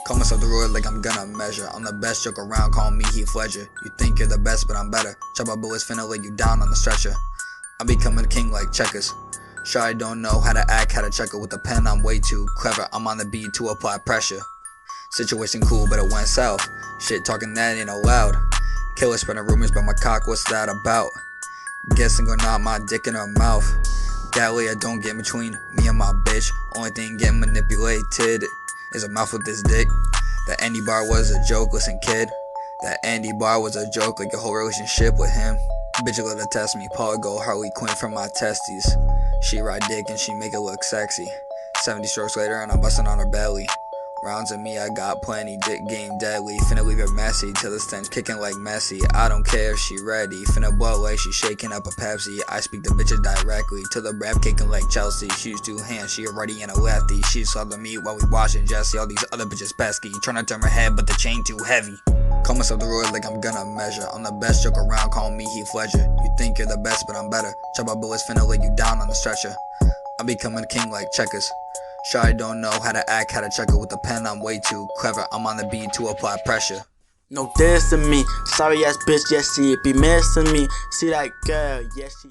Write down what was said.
Call myself the Roy like I'm gonna measure. I'm the best joke around, call me Heath Ledger. You think you're the best, but I'm better. Chop up bullets, finna lay you down on the stretcher. I'm becoming a king like checkers. Sure, I don't know how to act, how to check it with the pen. I'm way too clever, I'm on the beat to apply pressure. Situation cool, but it went south. Shit talking that ain't allowed. Killer spreading rumors about my cock, what's that about? Guessing or not, my dick in her mouth. Galley, I don't get between me and my bitch. Only thing getting manipulated is a mouth with this dick. That Andy bar was a joke, listen kid. That Andy bar was a joke, like your whole relationship with him. Bitch, let her test me, Polygo, Harley Quinn from my testes. She ride dick and she make it look sexy. 70 strokes later and I'm busting on her belly. Rounds of me, I got plenty, dick game deadly. Finna leave her messy, till the stench kicking like Messi. I don't care if she ready, finna blow like she shaking up a Pepsi. I speak to bitches directly, till the rap kicking like Chelsea. She used 2 hands, she already in a lefty. She saw the meat while we watching Jesse, all these other bitches pesky. Tryna turn her head, but the chain too heavy. Call myself the Roy like I'm gonna measure. I'm the best joke around, call me Heath Ledger. You think you're the best, but I'm better. Chop up bullets, finna lay you down on the stretcher. I'm becoming a king like checkers. Sure, I don't know how to act, how to check it with the pen. I'm way too clever, I'm on the beat to apply pressure. No dissing me, sorry ass bitch, yes she be missing me. See that girl, yes she